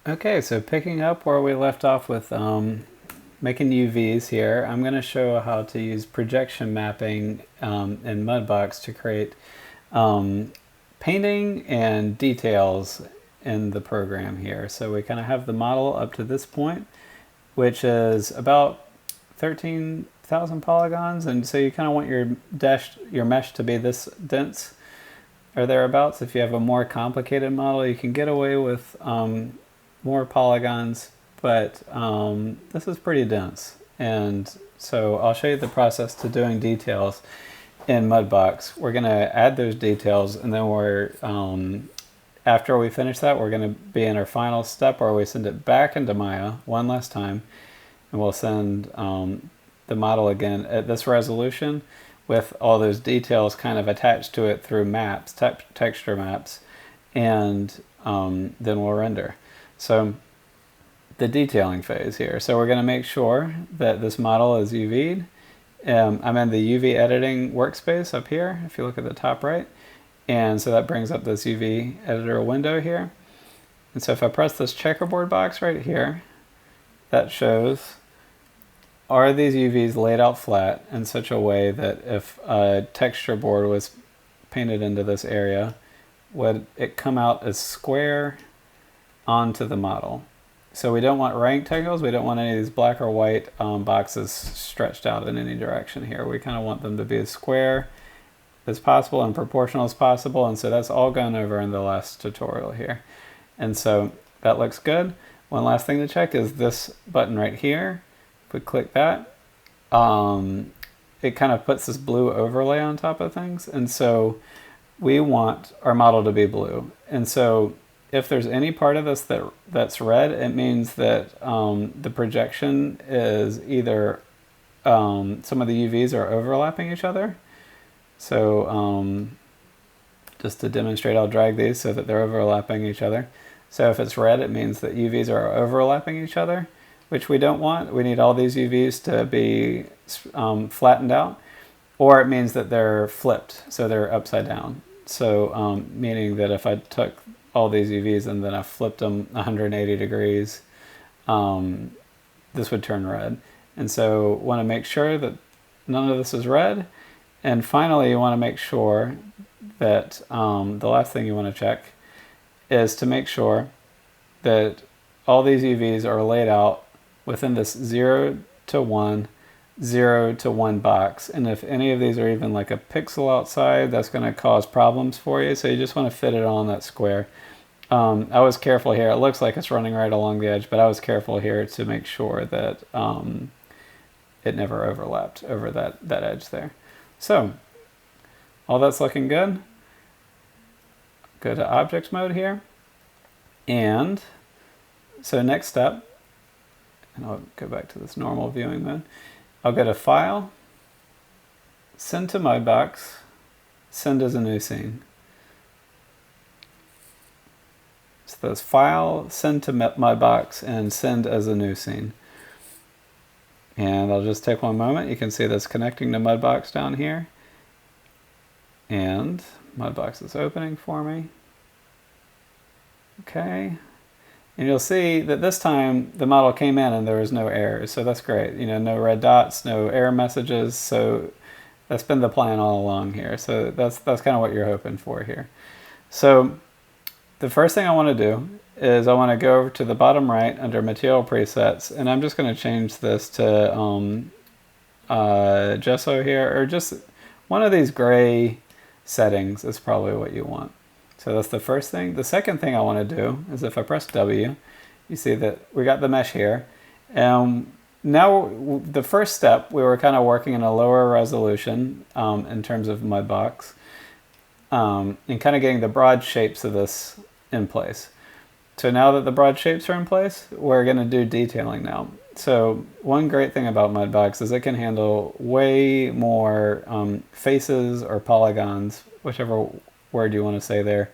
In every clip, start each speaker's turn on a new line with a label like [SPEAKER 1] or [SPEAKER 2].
[SPEAKER 1] Okay, so picking up where we left off with making UVs here, I'm going to show how to use projection mapping in Mudbox to create painting and details in the program here. So we kind of have the model up to this point, which is about 13,000 polygons, and so you kind of want your mesh to be this dense or thereabouts. If you have a more complicated model, you can get away with more polygons, but this is pretty dense. And so I'll show you the process to doing details in Mudbox. We're going to add those details, and then after we finish that, we're going to be in our final step where we send it back into Maya one last time, and we'll send the model again at this resolution with all those details kind of attached to it through maps, texture maps, and then we'll render. So the detailing phase here. So we're going to make sure that this model is UV'd. I'm in the UV editing workspace up here, if you look at the top right. And so that brings up this UV editor window here. And so if I press this checkerboard box right here, that shows, are these UVs laid out flat in such a way that if a texture board was painted into this area, would it come out as square onto the model? So we don't want rectangles, we don't want any of these black or white boxes stretched out in any direction here. We kind of want them to be as square as possible and proportional as possible, and so that's all gone over in the last tutorial here. And so that looks good. One last thing to check is this button right here. If we click that, it kind of puts this blue overlay on top of things, and so we want our model to be blue. And so if there's any part of this that's red, it means that the projection is either some of the UVs are overlapping each other. So just to demonstrate, I'll drag these so that they're overlapping each other. So if it's red, it means that UVs are overlapping each other, which we don't want. We need all these UVs to be flattened out, or it means that they're flipped, so they're upside down. So meaning that if I took all these UVs and then I flipped them 180 degrees, this would turn red. And so want to make sure that none of this is red. And finally, you want to make sure that the last thing you want to check is to make sure that all these UVs are laid out within this 0 to 1, 0 to 1 box. And if any of these are even like a pixel outside, that's going to cause problems for you. So you just want to fit it all in that square. I was careful here. It looks like it's running right along the edge, but I was careful here to make sure that it never overlapped over that edge there. So all that's looking good. Go to object mode here. And so next step, and I'll go back to this normal viewing mode. I'll go to File, Send to Mudbox, Send as a new scene. So there's File, Send to Mudbox, and Send as a new scene. And I'll just take one moment. You can see that's connecting to Mudbox down here. And Mudbox is opening for me. Okay. And you'll see that this time the model came in and there was no errors. So that's great. You know, no red dots, no error messages. So that's been the plan all along here. So that's kind of what you're hoping for here. So the first thing I want to do is I want to go over to the bottom right under Material Presets, and I'm just going to change this to gesso here, or just one of these gray settings is probably what you want. So that's the first thing. The second thing I want to do is if I press W, you see that we got the mesh here. And now the first step, we were kind of working in a lower resolution in terms of Mudbox, and kind of getting the broad shapes of this in place. So now that the broad shapes are in place, we're going to do detailing now. So one great thing about Mudbox is it can handle way more faces or polygons, whichever word you want to say there,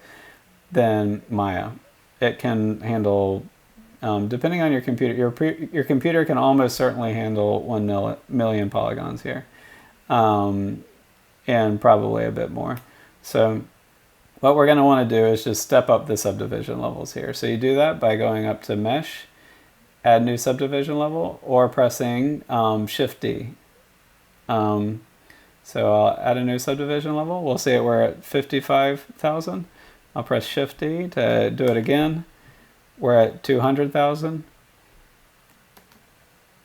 [SPEAKER 1] than Maya. It can handle, depending on your computer, your computer can almost certainly handle 1 million polygons here, and probably a bit more. So what we're going to want to do is just step up the subdivision levels here. So you do that by going up to Mesh, Add New Subdivision Level, or pressing Shift D. So I'll add a new subdivision level. We'll see we're at 55,000. I'll press Shift D to do it again. We're at 200,000.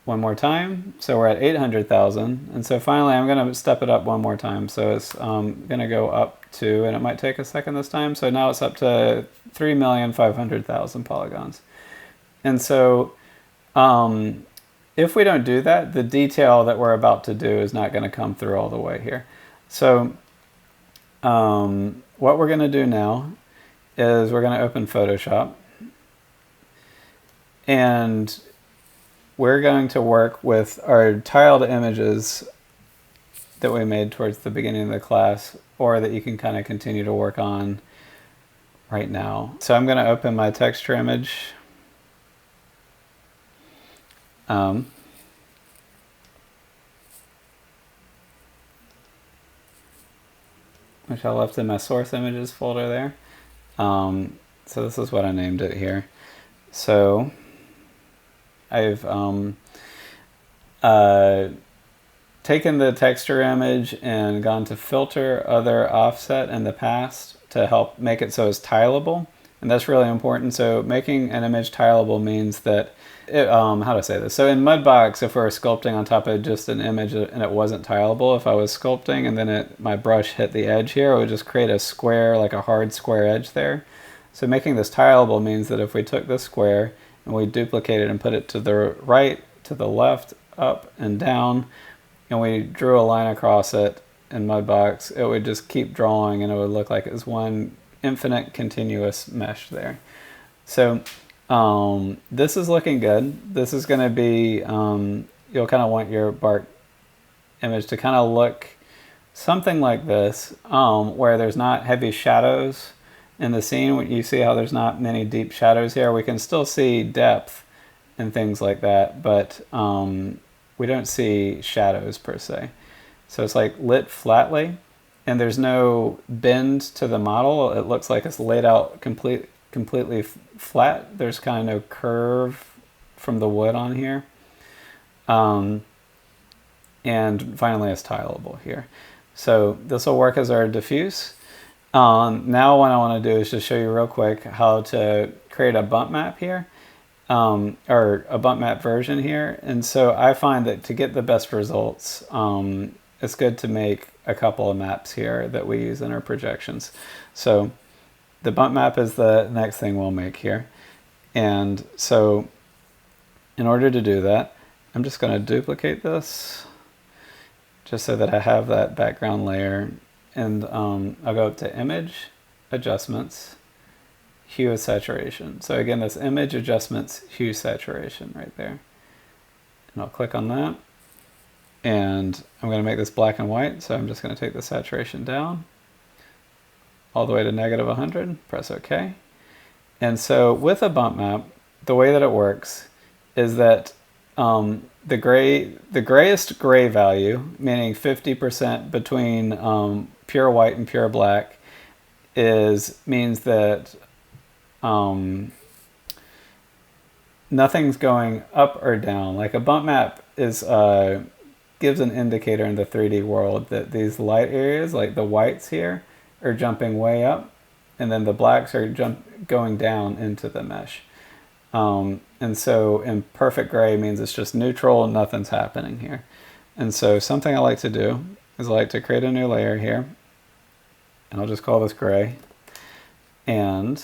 [SPEAKER 1] One more time. So we're at 800,000. And so finally I'm going to step it up one more time. So it's going to go up to, and it might take a second this time. So now it's up to 3,500,000 polygons. And so if we don't do that, the detail that we're about to do is not going to come through all the way here. So what we're going to do now is we're going to open Photoshop. And we're going to work with our tiled images that we made towards the beginning of the class, or that you can kind of continue to work on right now. So I'm going to open my texture image. Which I left in my source images folder there. So this is what I named it here. So I've taken the texture image and gone to filter, other, offset in the past to help make it so it's tileable. And that's really important. So making an image tileable means that how to say this? So in Mudbox, if we're sculpting on top of just an image and it wasn't tileable, if I was sculpting and then my brush hit the edge here, it would just create a square, like a hard square edge there. So making this tileable means that if we took this square and we duplicated and put it to the right, to the left, up and down, and we drew a line across it in Mudbox, it would just keep drawing and it would look like it's one infinite continuous mesh there. So this is looking good. This is going to be, you'll kind of want your bark image to kind of look something like this, where there's not heavy shadows in the scene. You see how there's not many deep shadows here. We can still see depth and things like that, but we don't see shadows per se. So it's like lit flatly, and there's no bend to the model. It looks like it's laid out completely flat. There's kind of no curve from the wood on here. And finally it's tileable here. So this will work as our diffuse. Now what I want to do is just show you real quick how to create a bump map here, or a bump map version here. And so I find that to get the best results, it's good to make a couple of maps here that we use in our projections. So the bump map is the next thing we'll make here. And so in order to do that, I'm just going to duplicate this just so that I have that background layer. And I'll go up to Image, Adjustments, Hue and Saturation. So again, this Image, Adjustments, Hue, Saturation right there. And I'll click on that. And I'm going to make this black and white, so I'm just going to take the saturation down all the way to -100, press OK. And so with a bump map, the way that it works is that the grayest gray value, meaning 50% between pure white and pure black, means that nothing's going up or down. Like a bump map is gives an indicator in the 3D world that these light areas, like the whites here, are jumping way up, and then the blacks are going down into the mesh. And so imperfect gray means it's just neutral, nothing's happening here. And so something I like to do is I like to create a new layer here, and I'll just call this gray. And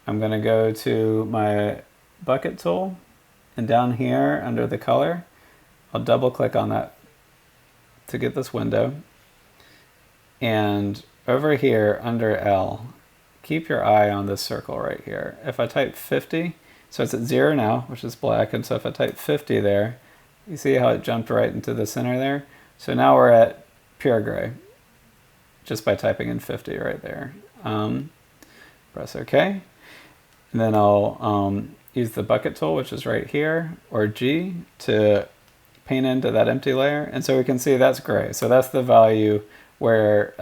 [SPEAKER 1] I'm going to go to my bucket tool, and down here under the color, I'll double click on that to get this window. And over here under L, keep your eye on this circle right here. If I type 50, so it's at 0 now, which is black, and so if I type 50 there, you see how it jumped right into the center there? So now we're at pure gray, just by typing in 50 right there. Press OK. And then I'll use the bucket tool, which is right here, or G, to paint into that empty layer. And so we can see that's gray. So that's the value where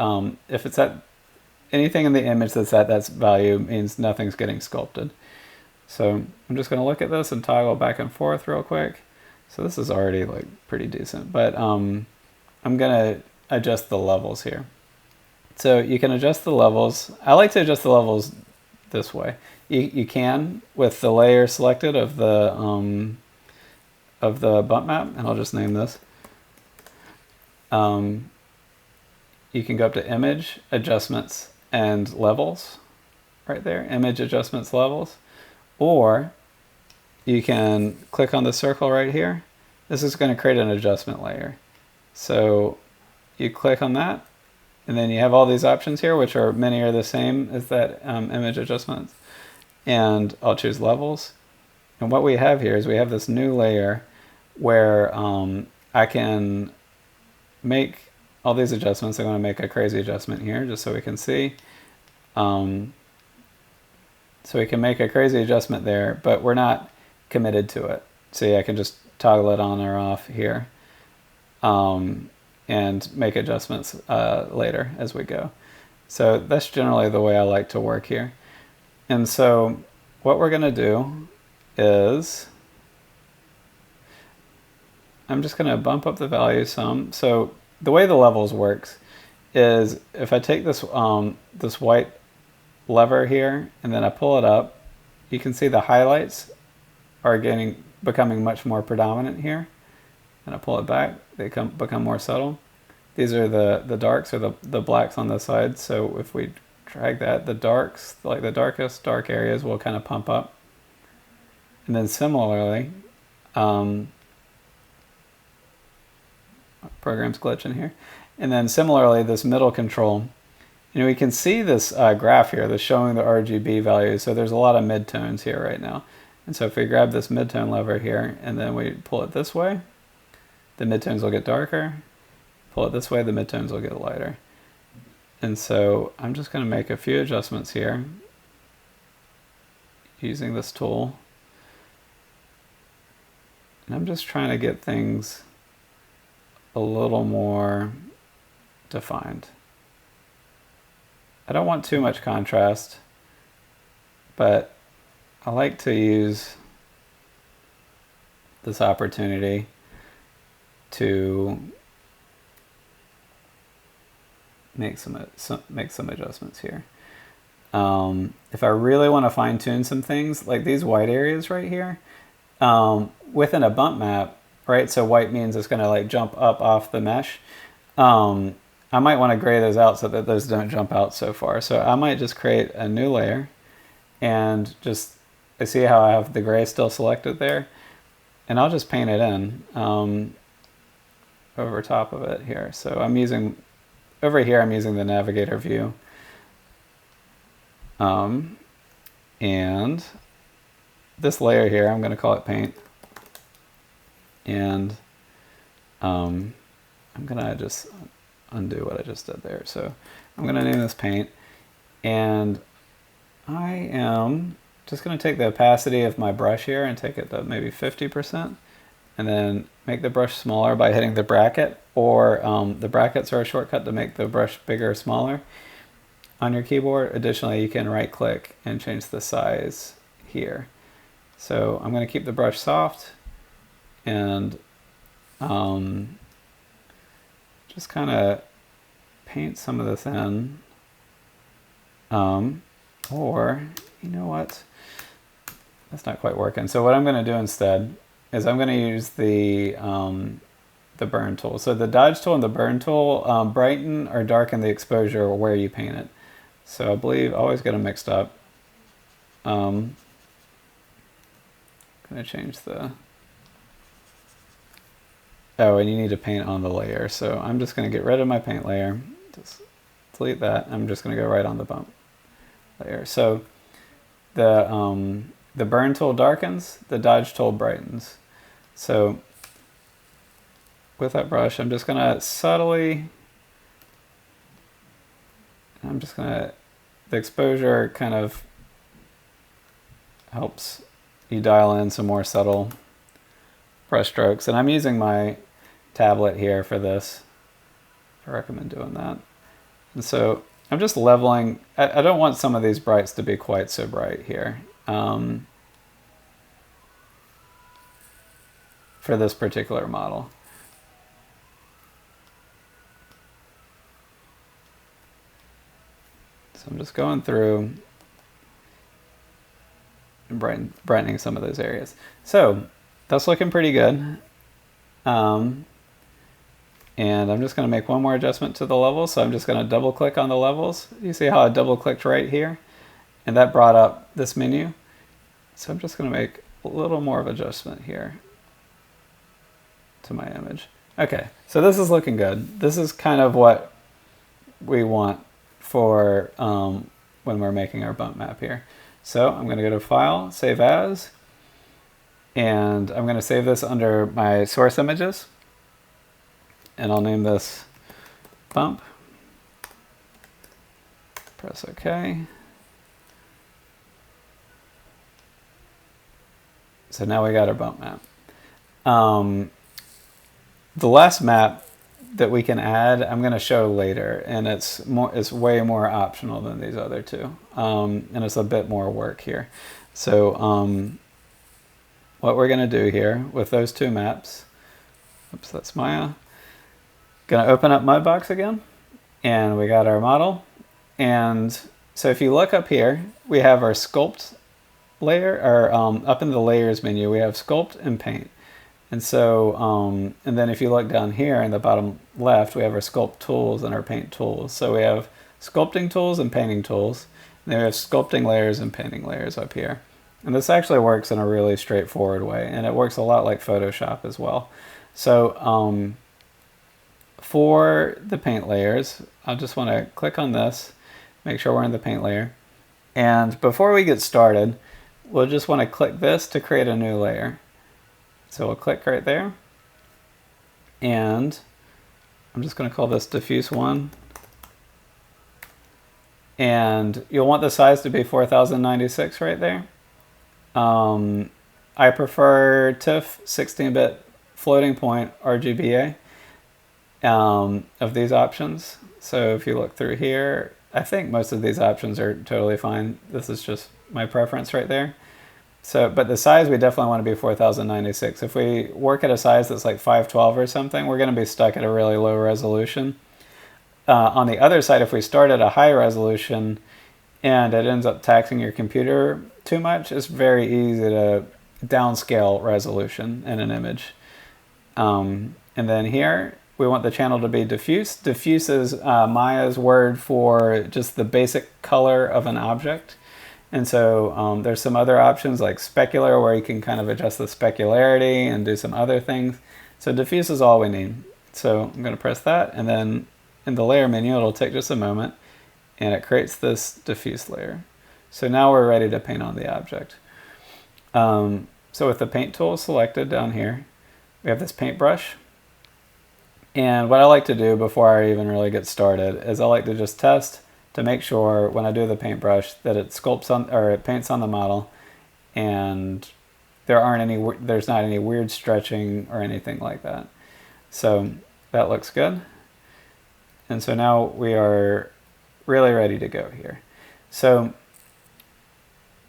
[SPEAKER 1] if it's at anything in the image that's at that value means nothing's getting sculpted. So I'm just going to look at this and toggle back and forth real quick. So this is already like pretty decent, but I'm going to adjust the levels here. So you can adjust the levels. I like to adjust the levels this way. You can with the layer selected of the bump map, and I'll just name this. You can go up to Image, Adjustments, and Levels, right there, Image, Adjustments, Levels. Or you can click on the circle right here. This is going to create an adjustment layer. So you click on that, and then you have all these options here, which are many are the same as that image adjustments. And I'll choose levels. And what we have here is we have this new layer where I can make all these adjustments. I'm going to make a crazy adjustment here just so we can see. So we can make a crazy adjustment there, but we're not committed to it. See, I can just toggle it on or off here and make adjustments later as we go. So that's generally the way I like to work here. And so what we're going to do is I'm just going to bump up the value some. So the way the levels works is if I take this, this white lever here and then I pull it up, you can see the highlights are becoming much more predominant here. And I pull it back, they become more subtle. These are the darks or the blacks on the side. So if we drag that, the darks, like the darkest dark areas will kind of pump up. And then similarly, program's glitching here. And then similarly, this middle control, you know, we can see this graph here that's showing the RGB values. So there's a lot of midtones here right now. And so if we grab this midtone lever here and then we pull it this way, the midtones will get darker. Pull it this way, the midtones will get lighter. And so I'm just going to make a few adjustments here using this tool. And I'm just trying to get things a little more defined. I don't want too much contrast, but I like to use this opportunity to make some adjustments here. If I really want to fine tune some things, like these white areas right here, within a bump map, right? So white means it's going to like jump up off the mesh. I might want to gray those out so that those don't jump out so far. So I might just create a new layer and just, I see how I have the gray still selected there, and I'll just paint it in over top of it here. So I'm using, over here I'm using the navigator view. And this layer here, I'm going to call it paint. And I'm going to just undo what I just did there. So I'm going to name this paint. And I am just going to take the opacity of my brush here and take it to maybe 50%. And then make the brush smaller by hitting the bracket, or the brackets are a shortcut to make the brush bigger or smaller on your keyboard. Additionally, you can right click and change the size here. So I'm going to keep the brush soft and just kind of paint some of this in. Or, you know what? That's not quite working. So what I'm going to do instead is I'm going to use the burn tool. So the dodge tool and the burn tool brighten or darken the exposure where you paint it. So I believe I always get them mixed up. I'm going to change the... Oh, and you need to paint on the layer. So I'm just going to get rid of my paint layer. Just delete that. I'm just going to go right on the bump layer. So the burn tool darkens, the dodge tool brightens. So with that brush, I'm just going to subtly, the exposure kind of helps you dial in some more subtle brush strokes. And I'm using my tablet here for this. I recommend doing that. And so I'm just leveling. I don't want some of these brights to be quite so bright here for this particular model. So I'm just going through and brightening some of those areas. So that's looking pretty good. And I'm just going to make one more adjustment to the level. So I'm just going to double click on the levels. You see how I double clicked right here? And that brought up this menu. So I'm just going to make a little more of adjustment here to my image. Okay, so this is looking good. This is kind of what we want for when we're making our bump map here. So I'm going to go to File, Save As, and I'm going to save this under my source images. And I'll name this bump. Press OK. So now we got our bump map. The last map that we can add, I'm going to show later, and it's way more optional than these other two, and it's a bit more work here. So what we're going to do here with those two maps, oops, that's Maya. Going to open up Mudbox again, and we got our model. And so if you look up here, we have our Sculpt layer, or up in the Layers menu, we have Sculpt and Paint. And so, and then if you look down here in the bottom left, we have our Sculpt Tools and our Paint Tools. So we have Sculpting Tools and Painting Tools. And then we have Sculpting Layers and Painting Layers up here. And this actually works in a really straightforward way, and it works a lot like Photoshop as well. So for the paint layers, I just want to click on this, make sure we're in the paint layer. And before we get started, we'll just want to click this to create a new layer. So we'll click right there. And I'm just going to call this Diffuse 1. And you'll want the size to be 4096 right there. I prefer TIFF 16-bit floating point RGBA. Of these options. So if you look through here, I think most of these options are totally fine. This is just my preference right there. So, but the size we definitely want to be 4096. If we work at a size that's like 512 or something, we're going to be stuck at a really low resolution. On the other side, if we start at a high resolution and it ends up taxing your computer too much, it's very easy to downscale resolution in an image. And then here, we want the channel to be diffuse. Diffuse is Maya's word for just the basic color of an object. And so there's some other options like specular, where you can kind of adjust the specularity and do some other things. So diffuse is all we need. So I'm going to press that, and then in the layer menu, it'll take just a moment, and it creates this diffuse layer. So now we're ready to paint on the object. So with the paint tool selected down here, we have this paintbrush. And what I like to do before I even really get started is I like to just test to make sure when I do the paintbrush that it sculpts on, or it paints on the model, and there's not any weird stretching or anything like that. So that looks good. And so now we are really ready to go here. So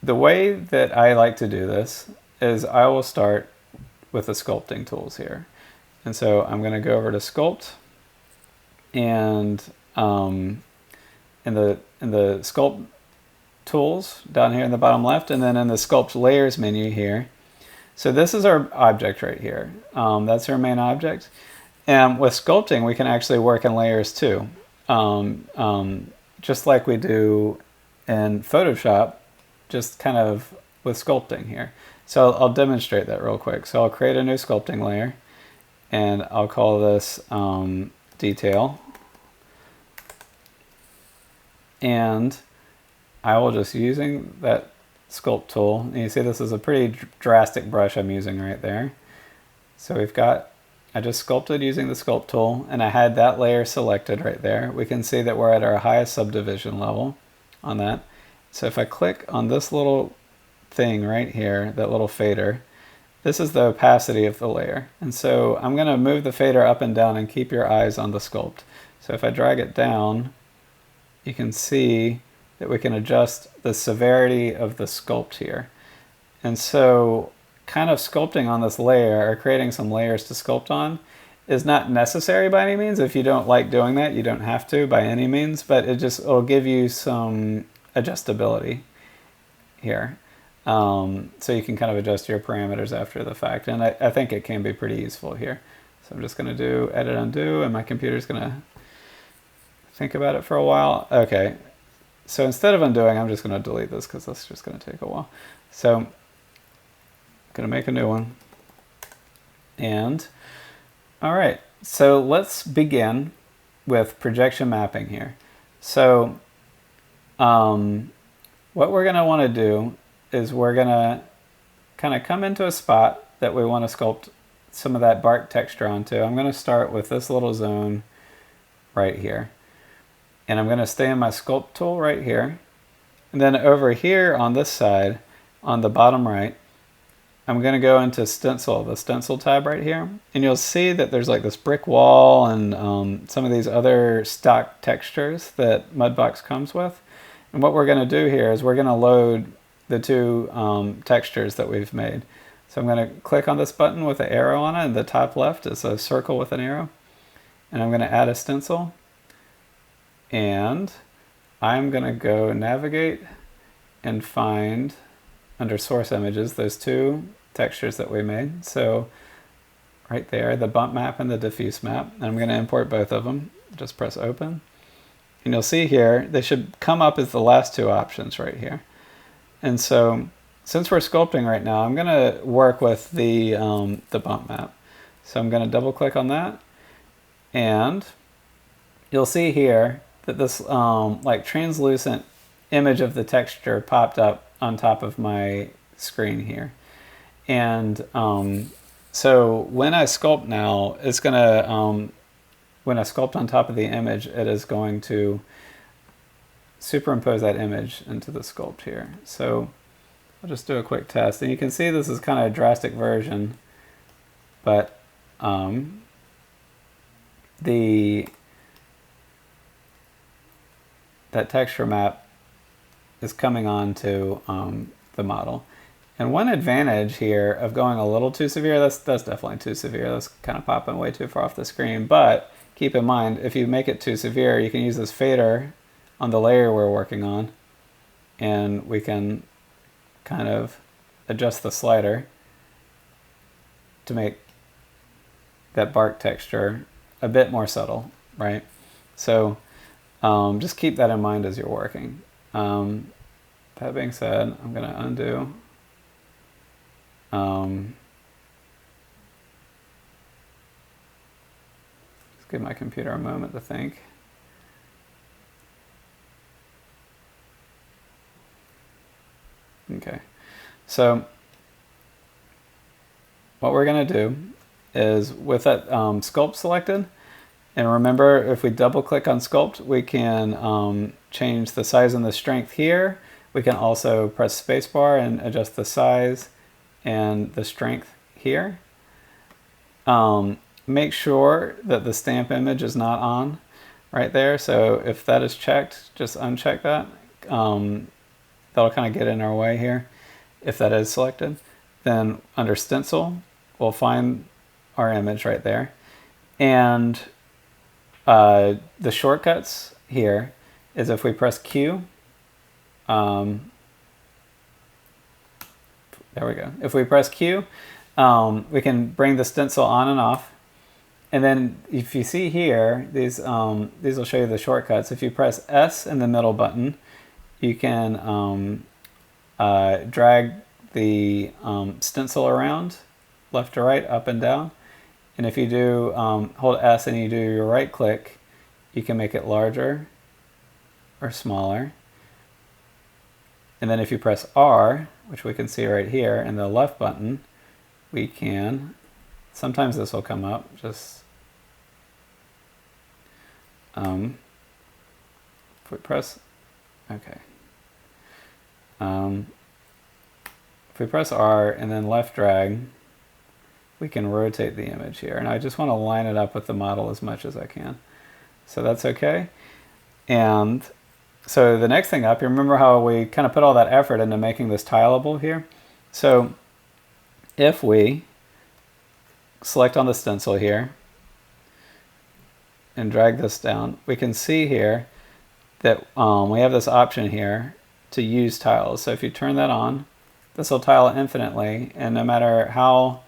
[SPEAKER 1] the way that I like to do this is I will start with the sculpting tools here. And so I'm going to go over to Sculpt, and in the Sculpt Tools down here in the bottom left, and then in the Sculpt Layers menu here. So this is our object right here. That's our main object. And with sculpting, we can actually work in layers too, just like we do in Photoshop, just kind of with sculpting here. So I'll demonstrate that real quick. So I'll create a new sculpting layer, and I'll call this Detail. And I will just using that Sculpt tool, and you see this is a pretty drastic brush I'm using right there. So I just sculpted using the Sculpt tool, and I had that layer selected right there. We can see that we're at our highest subdivision level on that. So if I click on this little thing right here, that little fader, this is the opacity of the layer. And so I'm going to move the fader up and down and keep your eyes on the sculpt. So if I drag it down, you can see that we can adjust the severity of the sculpt here. And so kind of sculpting on this layer, or creating some layers to sculpt on, is not necessary by any means. If you don't like doing that, you don't have to by any means, but it'll give you some adjustability here. So you can kind of adjust your parameters after the fact. And I think it can be pretty useful here. So I'm just going to do edit undo, and my computer's going to think about it for a while. Okay. So instead of undoing, I'm just going to delete this because that's just going to take a while. So I'm going to make a new one. And all right, so let's begin with projection mapping here. So what we're going to want to do is we're going to kind of come into a spot that we want to sculpt some of that bark texture onto. I'm going to start with this little zone right here. And I'm going to stay in my Sculpt tool right here. And then over here on this side, on the bottom right, I'm going to go into Stencil, the Stencil tab right here. And you'll see that there's like this brick wall and some of these other stock textures that Mudbox comes with. And what we're going to do here is we're going to load the two textures that we've made. So I'm going to click on this button with an arrow on it, and the top left is a circle with an arrow. And I'm going to add a stencil. And I'm going to go navigate and find, under source images, those two textures that we made. So right there, the bump map and the diffuse map. And I'm going to import both of them. Just press open. And you'll see here, they should come up as the last two options right here. And so since we're sculpting right now, I'm going to work with the bump map. So I'm going to double click on that. And you'll see here that this like translucent image of the texture popped up on top of my screen here. And so when I sculpt now, it's going to, when I sculpt on top of the image, it is going to superimpose that image into the sculpt here. So I'll just do a quick test. And you can see this is kind of a drastic version, but that texture map is coming on to the model. And one advantage here of going a little too severe, that's definitely too severe. That's kind of popping way too far off the screen. But keep in mind, if you make it too severe, you can use this fader on the layer we're working on, and we can kind of adjust the slider to make that bark texture a bit more subtle, right? So just keep that in mind as you're working. That being said, I'm going to undo. Just give my computer a moment to think. Okay, so what we're going to do is with that sculpt selected, and remember, if we double click on sculpt, we can change the size and the strength here. We can also press spacebar and adjust the size and the strength here. Make sure that the stamp image is not on right there. So if that is checked, just uncheck that. That'll kind of get in our way here. If that is selected, then under Stencil, we'll find our image right there. And the shortcuts here is if we press Q, there we go. If we press Q, we can bring the stencil on and off. And then if you see here, these will show you the shortcuts. If you press S in the middle button, you can drag the stencil around left to right, up and down. And if you do hold S and you do your right click, you can make it larger or smaller. And then if you press R, which we can see right here, and the left button, we can, sometimes this will come up, just, if we press, okay. If we press R and then left drag, we can rotate the image here. And I just want to line it up with the model as much as I can. So that's okay. And So the next thing up, you remember how we kind of put all that effort into making this tileable here? So if we select on the stencil here and drag this down, we can see here that we have this option here to use tiles. So if you turn that on, this will tile infinitely, and no matter how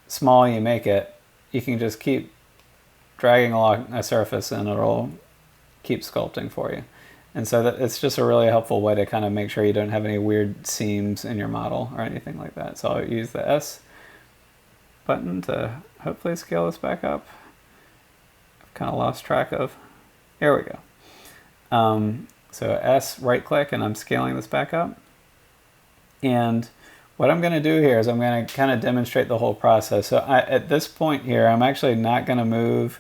[SPEAKER 1] small you make it, you can just keep dragging along a surface and it'll keep sculpting for you. And so it's just a really helpful way to kind of make sure you don't have any weird seams in your model or anything like that. So I'll use the S button to hopefully scale this back up. I've kind of lost track of. Here we go. So S, right click, and I'm scaling this back up. And what I'm going to do here is I'm going to kind of demonstrate the whole process. So at this point here, I'm actually not going to move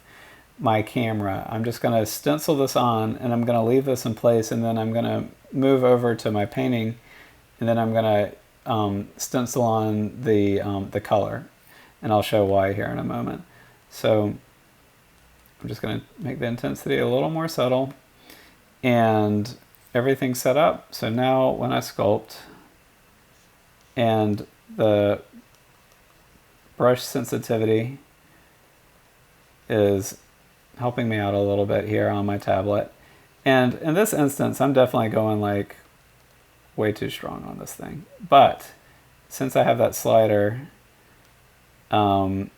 [SPEAKER 1] my camera. I'm just going to stencil this on, and I'm going to leave this in place, and then I'm going to move over to my painting, and then I'm going to stencil on the color, and I'll show why here in a moment. So I'm just going to make the intensity a little more subtle, and everything's set up. So now when I sculpt, and the brush sensitivity is helping me out a little bit here on my tablet. And in this instance, I'm definitely going like way too strong on this thing. But since I have that slider, I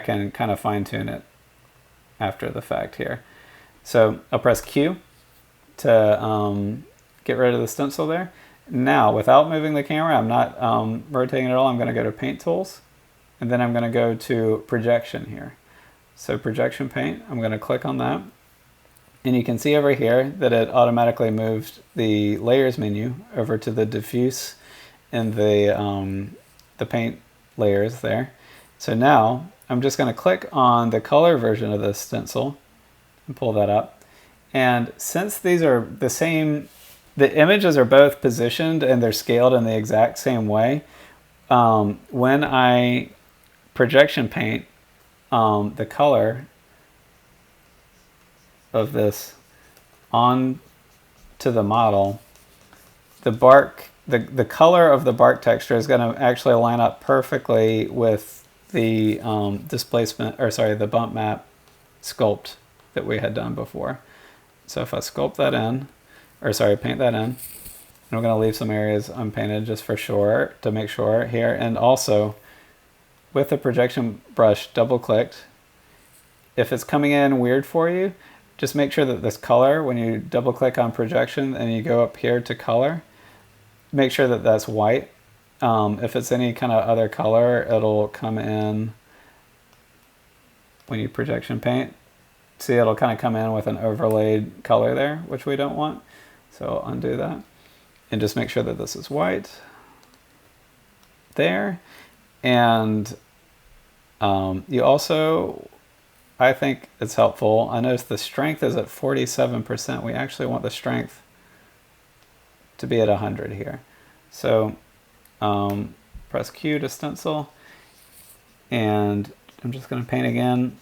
[SPEAKER 1] can kind of fine tune it after the fact here. So I'll press Q to get rid of the stencil there. Now, without moving the camera, I'm not rotating it at all. I'm going to go to Paint Tools, and then I'm going to go to Projection here. So Projection Paint, I'm going to click on that. And you can see over here that it automatically moved the Layers menu over to the Diffuse and the Paint layers there. So now, I'm just going to click on the color version of this stencil and pull that up. And since these are the same, the images are both positioned and they're scaled in the exact same way, when I projection paint the color of this on to the model, the bark, the color of the bark texture is going to actually line up perfectly with the displacement, or sorry, the bump map sculpt that we had done before. So if I sculpt that in, or sorry, paint that in, and I'm going to leave some areas unpainted just for sure, to make sure here. And also, with the projection brush double clicked, if it's coming in weird for you, just make sure that this color, when you double click on projection and you go up here to color, make sure that that's white. If it's any kind of other color, it'll come in when you projection paint. See, it'll kind of come in with an overlaid color there, which we don't want. So I'll undo that. And just make sure that this is white there. And you also, I think it's helpful, I noticed the strength is at 47%. We actually want the strength to be at 100 here. So press Q to stencil, and I'm just going to paint again.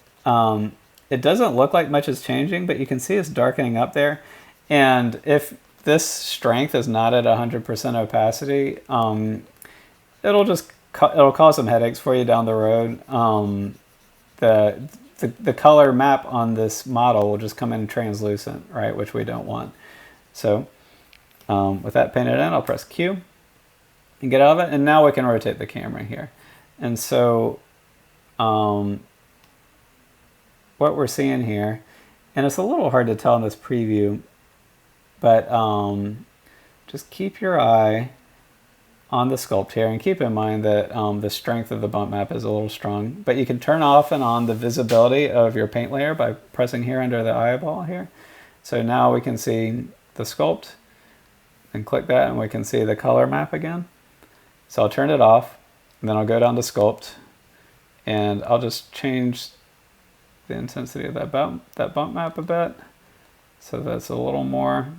[SPEAKER 1] It doesn't look like much is changing, but you can see it's darkening up there. And if this strength is not at 100% opacity, it'll cause some headaches for you down the road. The color map on this model will just come in translucent, right, which we don't want. So with that painted in, I'll press Q and get out of it, and now we can rotate the camera here. And so what we're seeing here, and it's a little hard to tell in this preview, but just keep your eye on the sculpt here, and keep in mind that the strength of the bump map is a little strong, but you can turn off and on the visibility of your paint layer by pressing here under the eyeball here. So now we can see the sculpt, and click that, and we can see the color map again. So I'll turn it off, and then I'll go down to sculpt, and I'll just change the intensity of that bump map a bit, so that's a little more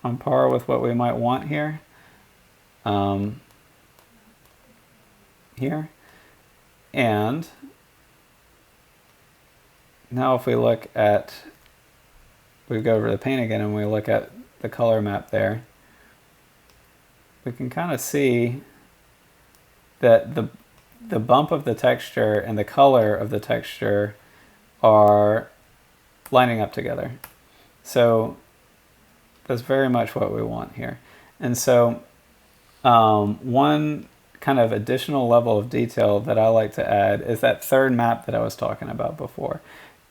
[SPEAKER 1] on par with what we might want here. Here. And now if we look at we go over the paint again and we look at the color map there, we can kind of see that the bump of the texture and the color of the texture are lining up together. So that's very much what we want here. And so one kind of additional level of detail that I like to add is that third map that I was talking about before.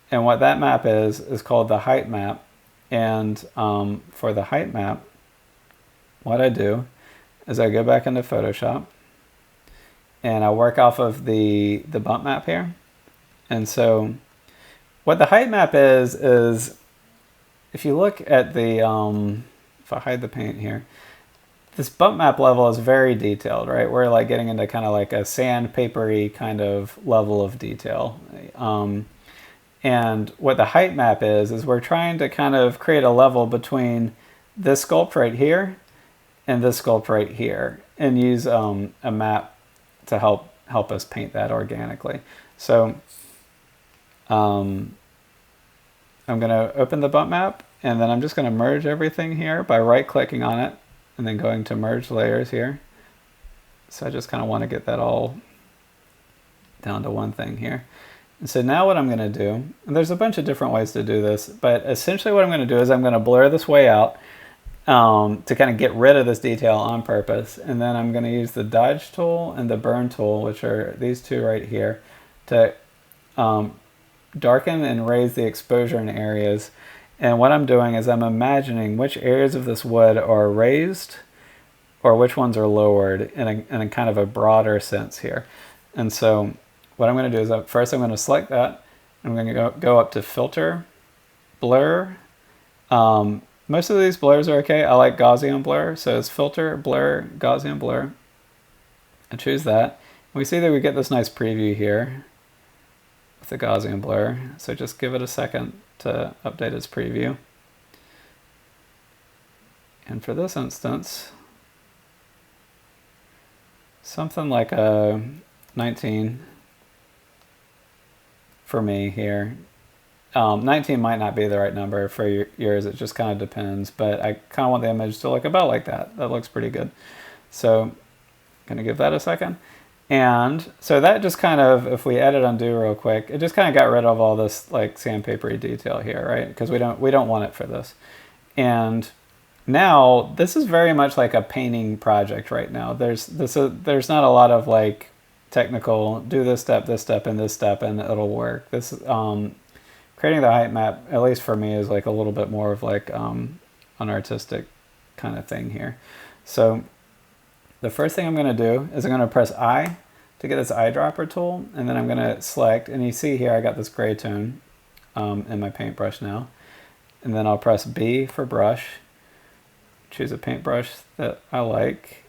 [SPEAKER 1] And what that map is called the height map. And for the height map, what I do is I go back into Photoshop and I work off of the bump map here. And so what the height map is if you look at the, if I hide the paint here, this bump map level is very detailed, right? We're like getting into kind of like a sandpapery kind of level of detail. And what the height map is we're trying to kind of create a level between this sculpt right here and this sculpt right here, and use a map to help us paint that organically. So I'm going to open the bump map, and then I'm just going to merge everything here by right-clicking on it, and then going to merge layers here. So I just kind of want to get that all down to one thing here. And so now what I'm going to do, and there's a bunch of different ways to do this, but essentially what I'm going to do is I'm going to blur this way out to kind of get rid of this detail on purpose. And then I'm going to use the dodge tool and the burn tool, which are these two right here, to darken and raise the exposure in areas. And what I'm doing is I'm imagining which areas of this wood are raised or which ones are lowered in a kind of a broader sense here. And so what I'm going to do is first I'm going to select that. I'm going to go up to Filter, Blur. Most of these blurs are okay. I like Gaussian blur, so it's Filter, Blur, Gaussian blur. I choose that. We see that we get this nice preview here with the Gaussian blur. So just give it a second to update its preview. And for this instance, something like a 19 for me here. 19 might not be the right number for yours, it just kind of depends, but I kind of want the image to look about like that. That looks pretty good. So I'm going to give that a second. And so that just kind of, if we edit undo real quick, it just kind of got rid of all this like sandpapery detail here, right? Because we don't want it for this. And now this is very much like a painting project right now. There's not a lot of like technical, do this step, and this step, and it'll work. This creating the height map, at least for me, is like a little bit more of like an artistic kind of thing here. So the first thing I'm going to do is I'm going to press I to get this eyedropper tool, and then I'm going to select, and you see here I got this gray tone in my paintbrush now. And then I'll press B for brush, choose a paintbrush that I like.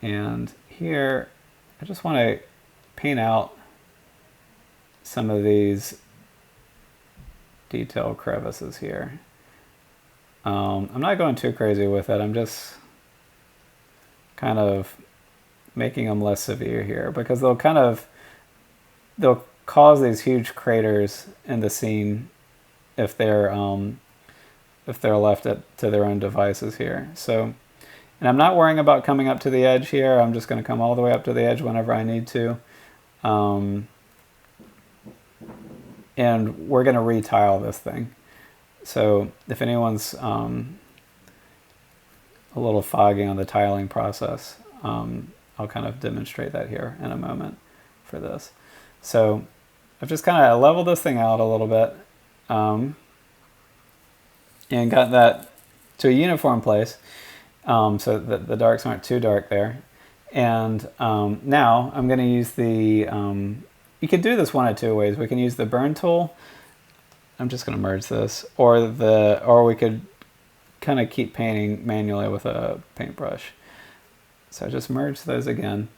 [SPEAKER 1] And here I just want to paint out some of these detail crevices here. I'm not going too crazy with it. I'm just kind of making them less severe here because they'll cause these huge craters in the scene if they're left to their own devices here. So, and I'm not worrying about coming up to the edge here. I'm just going to come all the way up to the edge whenever I need to. And we're going to retile this thing. So if anyone's a little foggy on the tiling process, I'll kind of demonstrate that here in a moment for this. So I've just kind of leveled this thing out a little bit and got that to a uniform place so that the darks aren't too dark there. And now I'm going to use the, you can do this one of two ways. We can use the burn tool. I'm just going to merge this, or we could kind of keep painting manually with a paintbrush. So I just merge those again.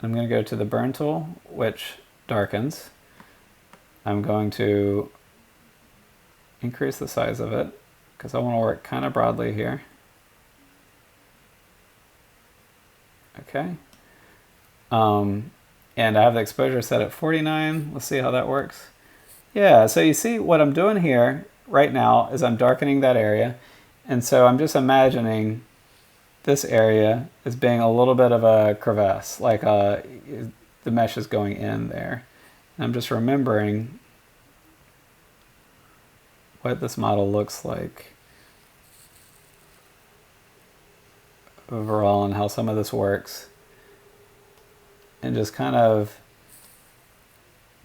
[SPEAKER 1] I'm going to go to the burn tool, which darkens. I'm going to increase the size of it because I want to work kind of broadly here. Okay. And I have the exposure set at 49. Let's see how that works. Yeah, so you see what I'm doing here right now is I'm darkening that area. And so I'm just imagining this area as being a little bit of a crevasse, like the mesh is going in there. And I'm just remembering what this model looks like overall and how some of this works. And just kind of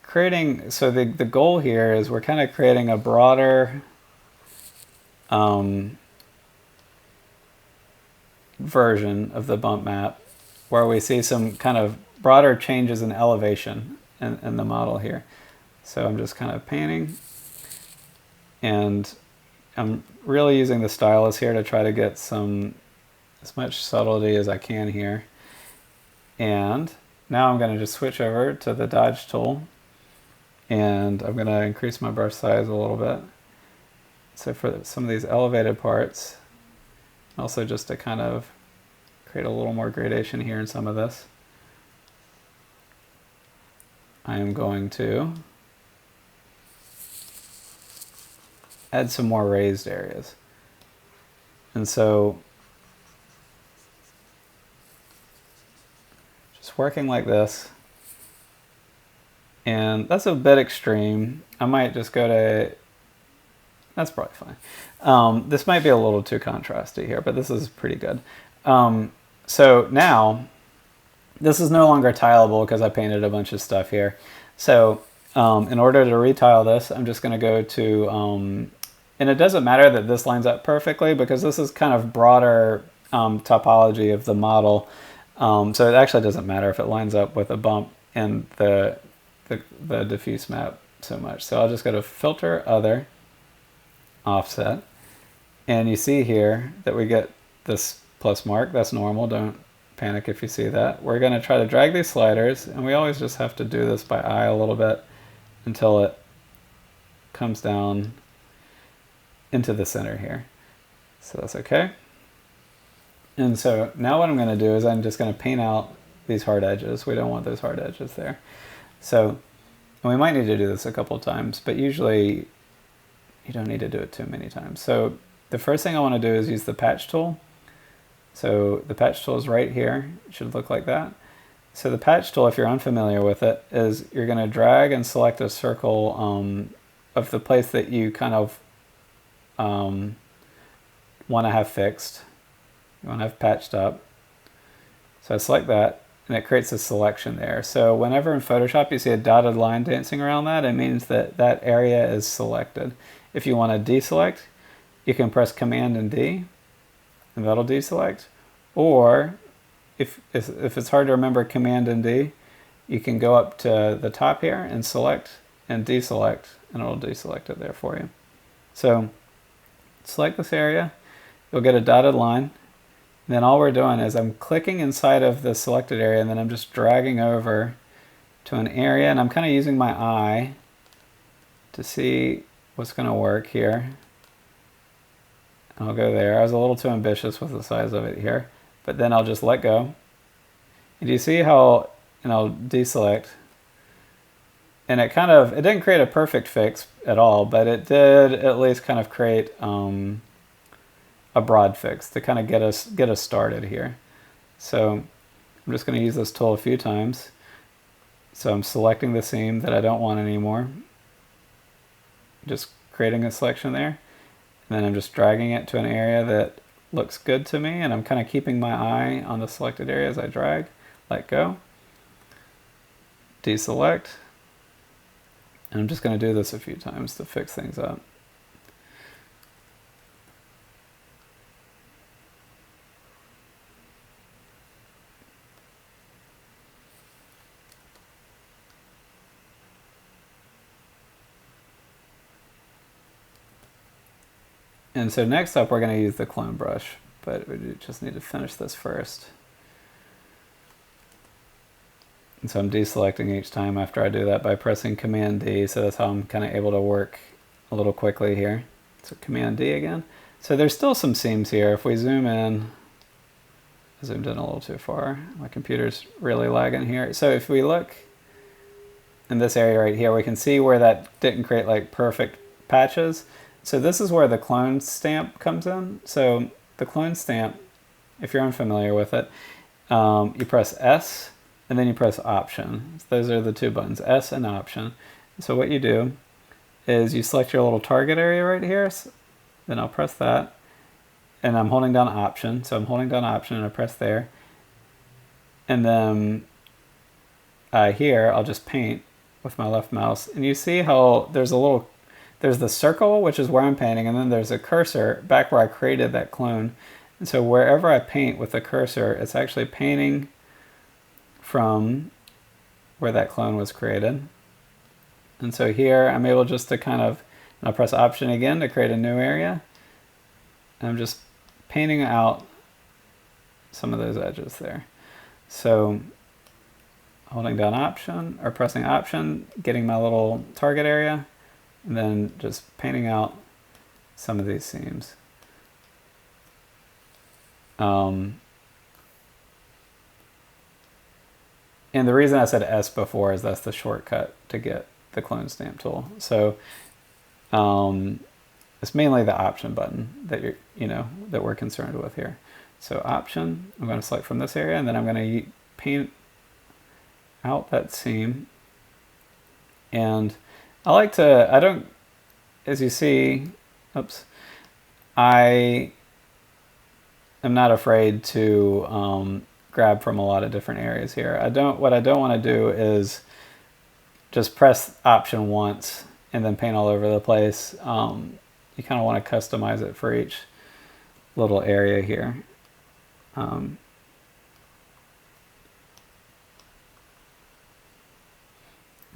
[SPEAKER 1] creating, so the goal here is we're kind of creating a broader version of the bump map where we see some kind of broader changes in elevation in the model here. So I'm just kind of painting, and I'm really using the stylus here to try to get as much subtlety as I can here. And now I'm going to just switch over to the dodge tool, and I'm going to increase my brush size a little bit. So for some of these elevated parts, also just to kind of create a little more gradation here in some of this, I am going to add some more raised areas. And so just working like this, and that's a bit extreme. I might just go to, that's probably fine. This might be a little too contrasty here, but this is pretty good. So now, this is no longer tileable because I painted a bunch of stuff here. So in order to retile this, I'm just going to go to, and it doesn't matter that this lines up perfectly because this is kind of broader topology of the model. So it actually doesn't matter if it lines up with a bump in the diffuse map so much. So I'll just go to Filter, Other, Offset, and you see here that we get this plus mark. That's normal. Don't panic if you see that. We're going to try to drag these sliders, and we always just have to do this by eye a little bit until it comes down into the center here. So that's okay. And so now what I'm going to do is I'm just going to paint out these hard edges. We don't want those hard edges there. So, and we might need to do this a couple of times, but usually you don't need to do it too many times. So the first thing I want to do is use the patch tool. So the patch tool is right here. It should look like that. So the patch tool, if you're unfamiliar with it, is you're going to drag and select a circle of the place that you kind of want to have fixed. You want to have patched up. So I select that, and it creates a selection there. So whenever in Photoshop you see a dotted line dancing around that, it means that that area is selected. If you want to deselect, you can press Command and D, and that'll deselect. Or if it's hard to remember Command and D, you can go up to the top here and select and deselect, and it'll deselect it there for you. So select this area, you'll get a dotted line. And then all we're doing is I'm clicking inside of the selected area, and then I'm just dragging over to an area, and I'm kind of using my eye to see what's going to work here. I'll go there. I was a little too ambitious with the size of it here, but then I'll just let go. And you see how, and I'll deselect, and it didn't create a perfect fix at all, but it did at least kind of create a broad fix to kind of get us started here. So I'm just going to use this tool a few times. So I'm selecting the seam that I don't want anymore, just creating a selection there. And then I'm just dragging it to an area that looks good to me, and I'm kind of keeping my eye on the selected area as I drag, let go, deselect, and I'm just going to do this a few times to fix things up. And so next up, we're going to use the clone brush, but we just need to finish this first. And so I'm deselecting each time after I do that by pressing Command D, so that's how I'm kind of able to work a little quickly here. So Command D again. So there's still some seams here. If we zoom in, I zoomed in a little too far. My computer's really lagging here. So if we look in this area right here, we can see where that didn't create like perfect patches. So this is where the clone stamp comes in. So the clone stamp, if you're unfamiliar with it, you press S and then you press Option. So those are the two buttons, S and Option. So what you do is you select your little target area right here. So then I'll press that, and I'm holding down Option. So I'm holding down Option and I press there. And then here I'll just paint with my left mouse. And you see how there's the circle, which is where I'm painting, and then there's a cursor back where I created that clone. And so wherever I paint with the cursor, it's actually painting from where that clone was created. And so here I'm able just to kind of, and I'll press Option again to create a new area. And I'm just painting out some of those edges there. So holding down Option, or pressing Option, getting my little target area, and then just painting out some of these seams. And the reason I said S before is that's the shortcut to get the clone stamp tool. So it's mainly the Option button that that we're concerned with here. So Option, I'm going to select from this area, and then I'm going to paint out that seam. And I like to, as you see, oops, I am not afraid to grab from a lot of different areas here. What I don't want to do is just press Option once and then paint all over the place. You kind of want to customize it for each little area here.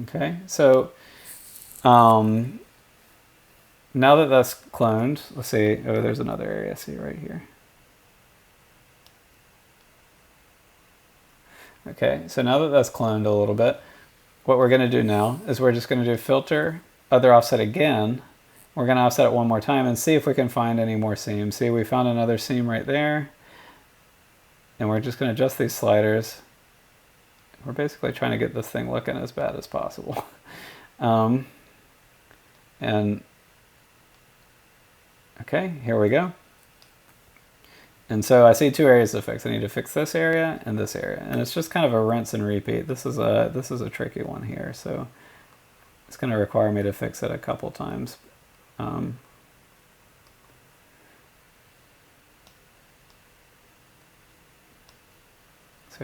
[SPEAKER 1] Okay, so now that that's cloned, let's see, oh, there's another area, see right here. Okay, so now that that's cloned a little bit, what we're going to do now is we're just going to do Filter, Other Offset again. We're going to offset it one more time and see if we can find any more seams. See, we found another seam right there. And we're just going to adjust these sliders. We're basically trying to get this thing looking as bad as possible. Okay, here we go. And so I see two areas to fix. I need to fix this area and this area. And it's just kind of a rinse and repeat. This is a tricky one here. So it's going to require me to fix it a couple times. So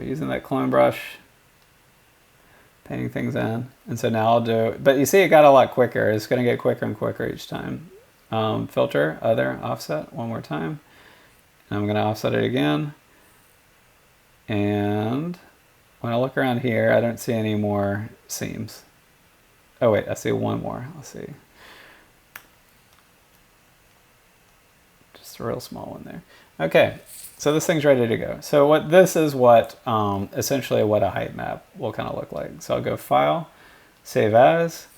[SPEAKER 1] using that clone brush, painting things in. And so now I'll do, but you see it got a lot quicker. It's going to get quicker and quicker each time. Filter, Other, Offset, one more time. And I'm going to offset it again. And when I look around here, I don't see any more seams. Oh wait, I see one more. Let's see. Just a real small one there. Okay, so this thing's ready to go. So this is essentially what a height map will kind of look like. So I'll go File, Save As,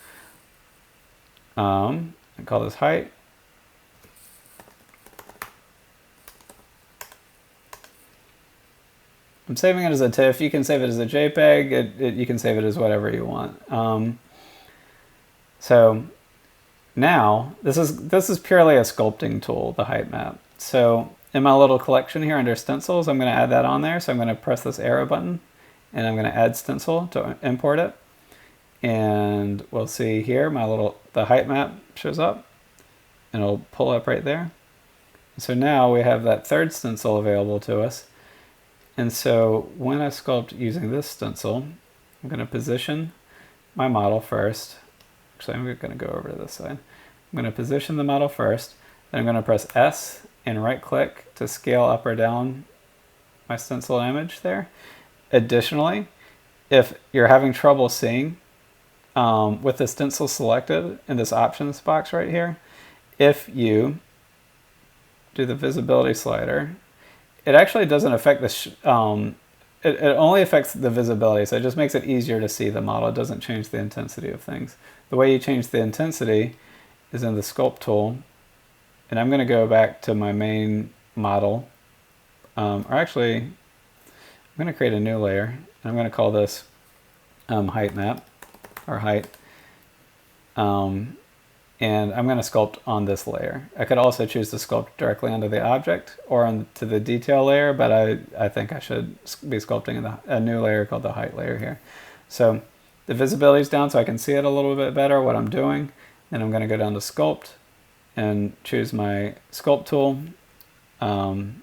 [SPEAKER 1] and call this height. I'm saving it as a TIFF. You can save it as a JPEG. You can save it as whatever you want. So now this is purely a sculpting tool, the height map. So in my little collection here under stencils, I'm going to add that on there. So I'm going to press this arrow button, and I'm going to add stencil to import it. And we'll see here the height map shows up, and it'll pull up right there. So now we have that third stencil available to us. And so when I sculpt using this stencil, I'm going to position my model first. Actually, I'm going to go over to this side. I'm going to position the model first. Then I'm going to press S and right click to scale up or down my stencil image there. Additionally, if you're having trouble seeing with the stencil selected in this options box right here, if you do the visibility slider, it actually doesn't affect the, it only affects the visibility, so it just makes it easier to see the model. It doesn't change the intensity of things. The way you change the intensity is in the Sculpt tool, and I'm going to go back to my main model, or actually, I'm going to create a new layer, and I'm going to call this height map. or height. And I'm going to sculpt on this layer. I could also choose to sculpt directly onto the object or onto the detail layer, but I think I should be sculpting in a new layer called the height layer here. So the visibility is down so I can see it a little bit better, what I'm doing. And I'm going to go down to Sculpt and choose my Sculpt tool. And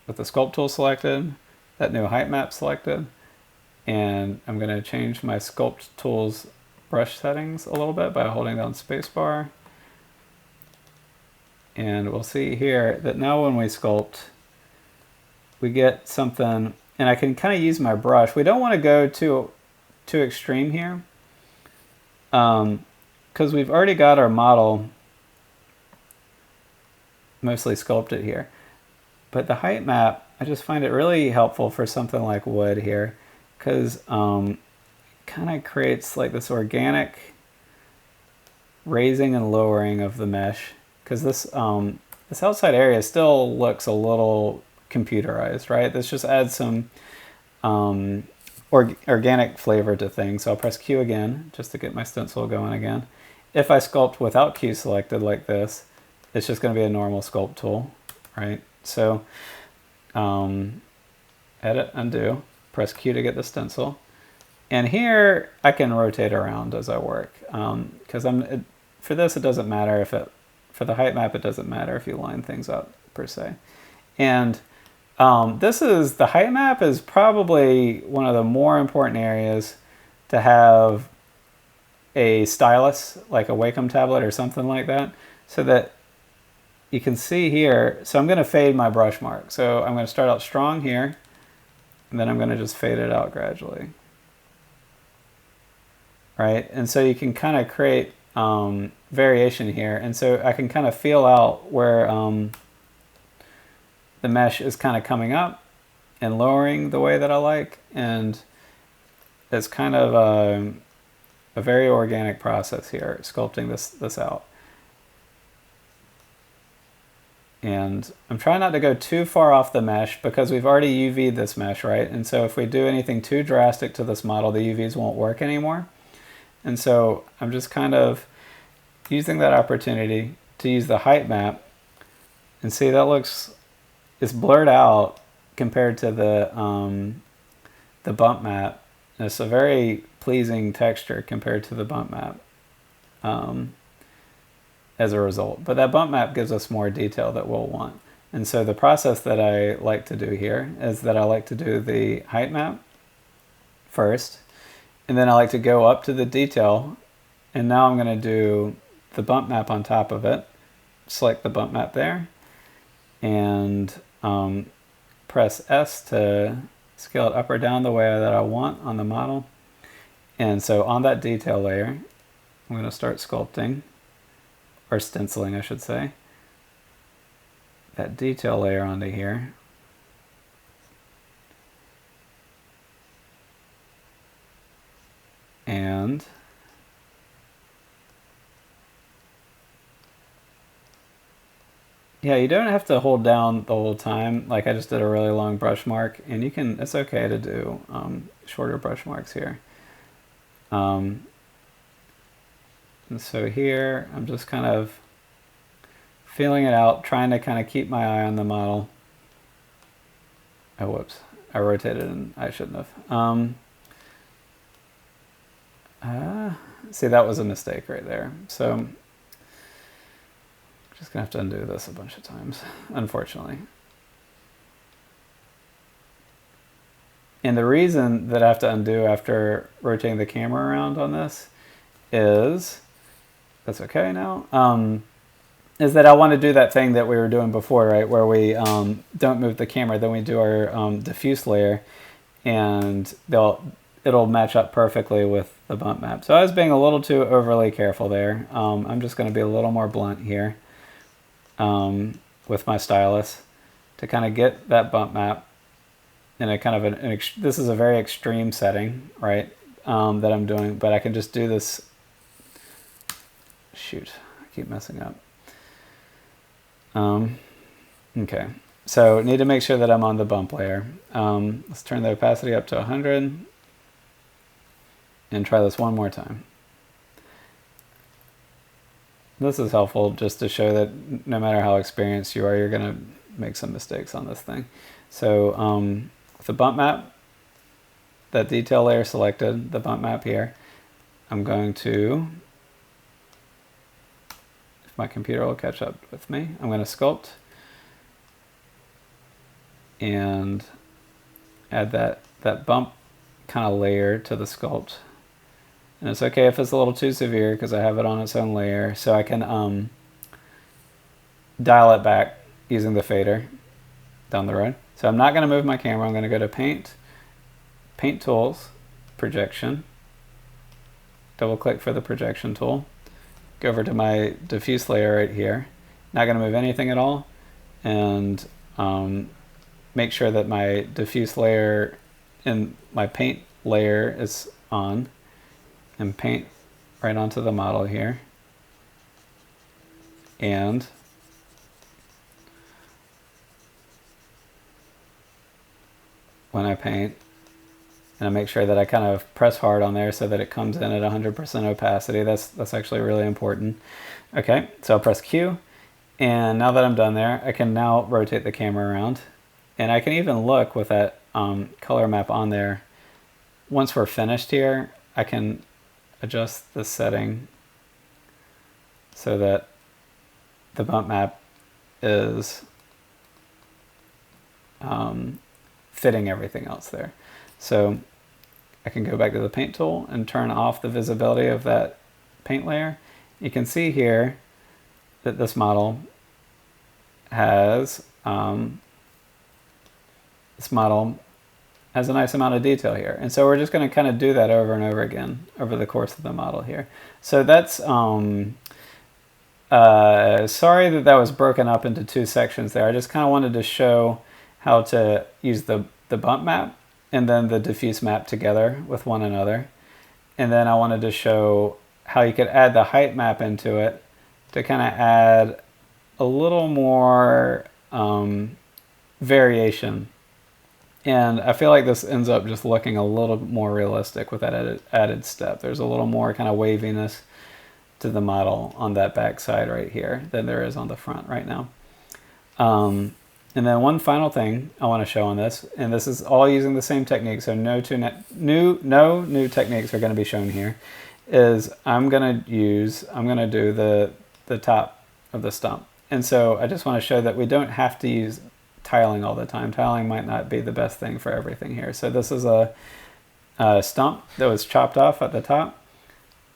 [SPEAKER 1] with the Sculpt tool selected, that new height map selected, and I'm going to change my Sculpt tools brush settings a little bit by holding down spacebar. And we'll see here that now when we sculpt, we get something, and I can kind of use my brush. We don't want to go too extreme here, because we've already got our model mostly sculpted here. But the height map, I just find it really helpful for something like wood here, because kind of creates like this organic raising and lowering of the mesh, because this this outside area still looks a little computerized, right? This just adds some organic flavor to things. So I'll press Q again just to get my stencil going again. If I sculpt without Q selected like this, it's just going to be a normal sculpt tool, right? So edit, undo, press Q to get the stencil. And here I can rotate around as I work, because for this it doesn't matter if for the height map it doesn't matter if you line things up per se. And the height map is probably one of the more important areas to have a stylus, like a Wacom tablet or something like that, so that you can see here. So I'm going to fade my brush mark. So I'm going to start out strong here, and then I'm going to just fade it out gradually. Right, and so you can kind of create variation here, and so I can kind of feel out where the mesh is kind of coming up and lowering the way that I like, and it's kind of a very organic process here, sculpting this out. And I'm trying not to go too far off the mesh because we've already UV'd this mesh, right? And so if we do anything too drastic to this model, the UVs won't work anymore. And so I'm just kind of using that opportunity to use the height map, and see that it's blurred out compared to the bump map. And it's a very pleasing texture compared to the bump map as a result. But that bump map gives us more detail that we'll want. And so the process that I like to do here is that I like to do the height map first, and then I like to go up to the detail, and now I'm going to do the bump map on top of it. Select the bump map there, and press S to scale it up or down the way that I want on the model. And so on that detail layer, I'm going to start sculpting, or stenciling I should say, that detail layer onto here. And yeah, you don't have to hold down the whole time. Like I just did a really long brush mark, and it's okay to do shorter brush marks here. And so here I'm just kind of feeling it out, trying to kind of keep my eye on the model. Oh, whoops, I rotated and I shouldn't have. See, that was a mistake right there. So I'm just gonna have to undo this a bunch of times, unfortunately. And the reason that I have to undo after rotating the camera around on this is, that's okay now, is that I want to do that thing that we were doing before, right, where we don't move the camera, then we do our diffuse layer, and it'll match up perfectly with the bump map. So I was being a little too overly careful there. I'm just going to be a little more blunt here with my stylus to kind of get that bump map in a kind of this is a very extreme setting, right, that I'm doing, but I can just do this. Shoot, I keep messing up. Okay, so need to make sure that I'm on the bump layer. Let's turn the opacity up to 100. and try this one more time. This is helpful just to show that no matter how experienced you are, you're going to make some mistakes on this thing. So with the bump map, that detail layer selected, the bump map here, I'm going to, if my computer will catch up with me, I'm going to sculpt and add that bump kind of layer to the sculpt. And it's okay if it's a little too severe because I have it on its own layer, so I can dial it back using the fader down the road. So I'm not going to move my camera. I'm going to go to Paint, Paint Tools, Projection, double click for the projection tool, go over to my diffuse layer right here, not going to move anything at all, and make sure that my diffuse layer and my paint layer is on, and paint right onto the model here. And when I paint, and I make sure that I kind of press hard on there so that it comes in at 100% opacity. That's actually really important. Okay, so I'll press Q, and now that I'm done there, I can now rotate the camera around, and I can even look with that color map on there. Once we're finished here, I can adjust the setting so that the bump map is fitting everything else there. So I can go back to the paint tool and turn off the visibility of that paint layer. You can see here that this model has a nice amount of detail here. And so we're just going to kind of do that over and over again over the course of the model here. So that's, sorry that was broken up into two sections there. I just kind of wanted to show how to use the bump map and then the diffuse map together with one another. And then I wanted to show how you could add the height map into it to kind of add a little more variation. And I feel like this ends up just looking a little more realistic with that added step. There's a little more kind of waviness to the model on that back side right here than there is on the front right now. And then one final thing I want to show on this, and this is all using the same technique, so no new techniques are going to be shown here, is I'm going to do the top of the stump. And so I just want to show that we don't have to use tiling all the time. Tiling might not be the best thing for everything here. So this is a stump that was chopped off at the top.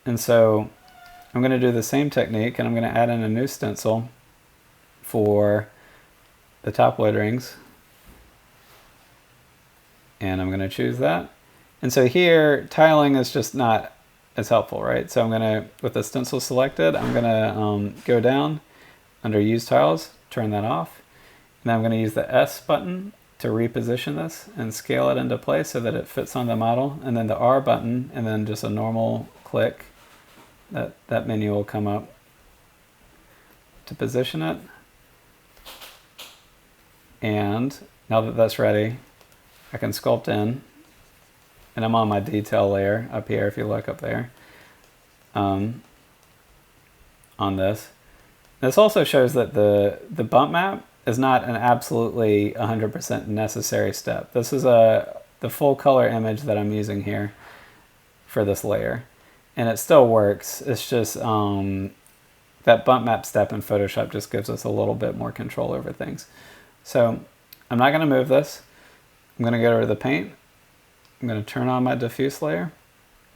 [SPEAKER 1] And so I'm going to do the same technique, and I'm going to add in a new stencil for the top wood rings. And I'm going to choose that. And so here, tiling is just not as helpful, right? So I'm going to, with the stencil selected, I'm going to go down under Use Tiles, turn that off. And I'm going to use the S button to reposition this and scale it into place so that it fits on the model. And then the R button, and then just a normal click. That menu will come up to position it. And now that that's ready, I can sculpt in, and I'm on my detail layer up here if you look up there on this. This also shows that the bump map is not an absolutely 100% necessary step. This is the full color image that I'm using here for this layer, and it still works. It's just that bump map step in Photoshop just gives us a little bit more control over things. So I'm not going to move this. I'm going to go over to the paint. I'm going to turn on my diffuse layer.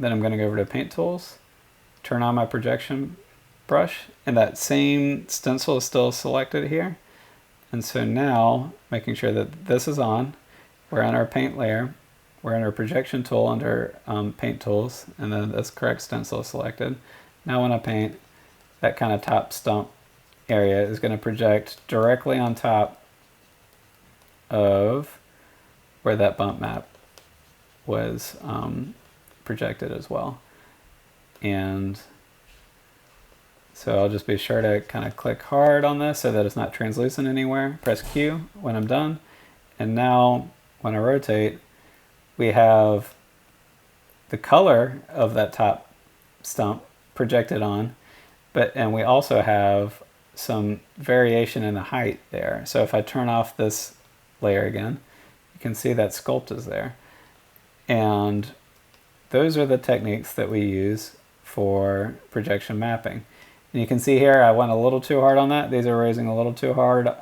[SPEAKER 1] Then I'm going to go over to Paint Tools, turn on my projection brush, and that same stencil is still selected here. And so now, making sure that this is on, we're on our paint layer, we're in our projection tool under Paint Tools, and then this correct stencil is selected. Now when I paint, that kind of top stump area is going to project directly on top of where that bump map was projected as well. And so I'll just be sure to kind of click hard on this so that it's not translucent anywhere. Press Q when I'm done. And now when I rotate, we have the color of that top stump projected on, and we also have some variation in the height there. So if I turn off this layer again, you can see that sculpt is there. And those are the techniques that we use for projection mapping. And you can see here I went a little too hard on that. These are raising a little too hard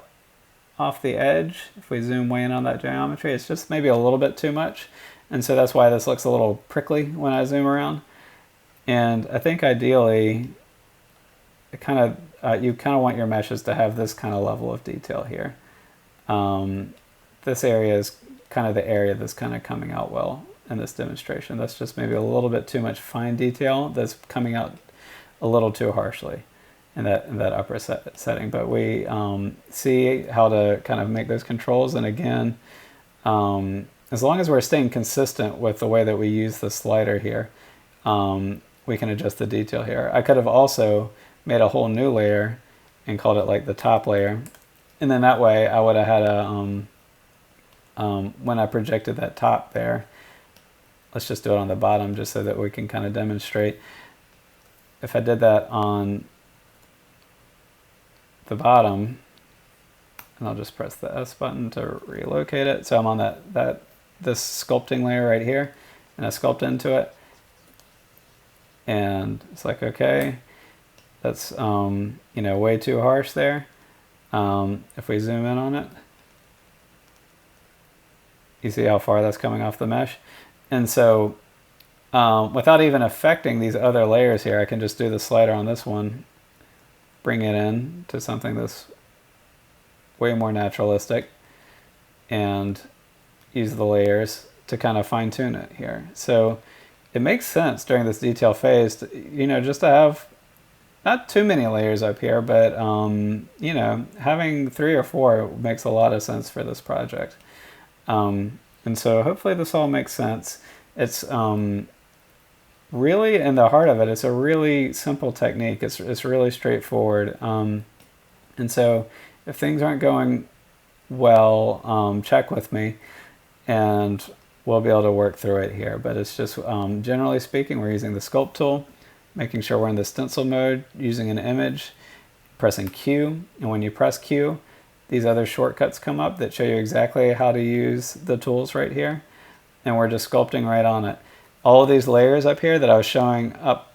[SPEAKER 1] off the edge. If we zoom way in on that geometry, it's just maybe a little bit too much. And so that's why this looks a little prickly when I zoom around. And I think ideally, you kind of want your meshes to have this kind of level of detail here. This area is kind of the area that's kind of coming out well in this demonstration. That's just maybe a little bit too much fine detail that's coming out a little too harshly in that upper setting. But we see how to kind of make those controls. And again, as long as we're staying consistent with the way that we use the slider here, we can adjust the detail here. I could have also made a whole new layer and called it like the top layer. And then that way I would have had a, when I projected that top there, let's just do it on the bottom just so that we can kind of demonstrate. If I did that on the bottom, and I'll just press the S button to relocate it. So I'm on this sculpting layer right here, and I sculpt into it. And it's like, okay, that's way too harsh there. If we zoom in on it, you see how far that's coming off the mesh. And so without even affecting these other layers here, I can just do the slider on this one, bring it in to something that's way more naturalistic, and use the layers to kind of fine tune it here. So it makes sense during this detail phase to, just to have not too many layers up here, but having 3 or 4 makes a lot of sense for this project. And so hopefully this all makes sense. It's really, in the heart of it, it's a really simple technique. It's really straightforward. And so if things aren't going well, check with me and we'll be able to work through it here. But it's just, generally speaking, we're using the Sculpt tool, making sure we're in the stencil mode, using an image, pressing Q. And when you press Q, these other shortcuts come up that show you exactly how to use the tools right here. And we're just sculpting right on it. All of these layers up here that I was showing up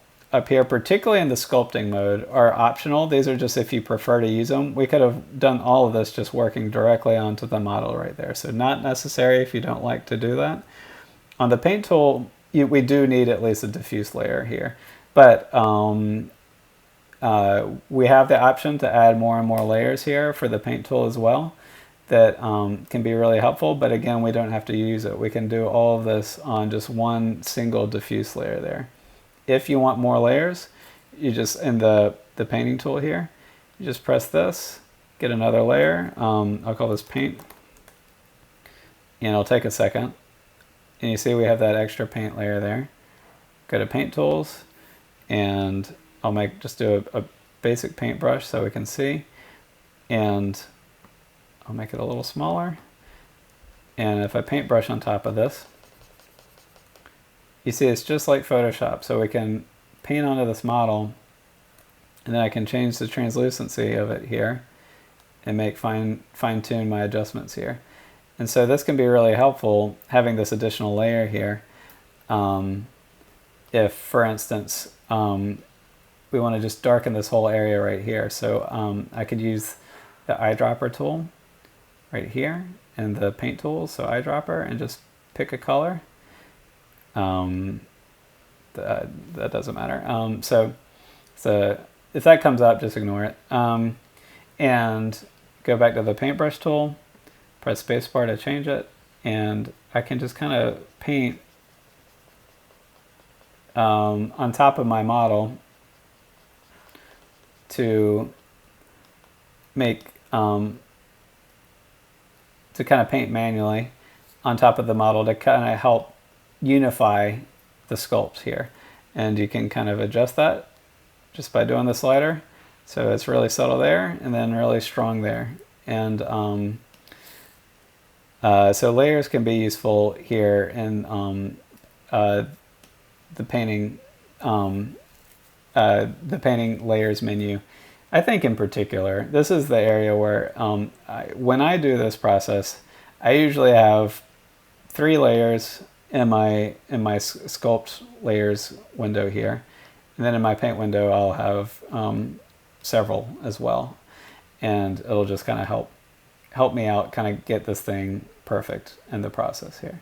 [SPEAKER 1] here, particularly in the sculpting mode, are optional. These are just if you prefer to use them. We could have done all of this just working directly onto the model right there. So not necessary if you don't like to do that. On the paint tool, we do need at least a diffuse layer here. But we have the option to add more and more layers here for the paint tool as well. That can be really helpful, but again, we don't have to use it. We can do all of this on just one single diffuse layer there. If you want more layers, you just, in the painting tool here, you just press this, get another layer. I'll call this paint, and it'll take a second. And you see we have that extra paint layer there. Go to paint tools, and I'll just do a basic paintbrush so we can see. And I'll make it a little smaller. And if I paintbrush on top of this, you see it's just like Photoshop. So we can paint onto this model, and then I can change the translucency of it here and make fine-tune my adjustments here. And so this can be really helpful, having this additional layer here. If, for instance, we want to just darken this whole area right here. So I could use the eyedropper tool right here and the paint tool, so eyedropper, and just pick a color. That doesn't matter. So if that comes up, just ignore it. And go back to the paintbrush tool, press spacebar to change it, and I can just kind of paint on top of my model to make to kind of paint manually on top of the model to kind of help unify the sculpts here. And you can kind of adjust that just by doing the slider. So it's really subtle there and then really strong there. And so layers can be useful here. And the painting layers menu. I think in particular, this is the area where when I do this process, I usually have 3 layers in my sculpt layers window here, and then in my paint window I'll have several as well, and it'll just kind of help me out, kind of get this thing perfect in the process here.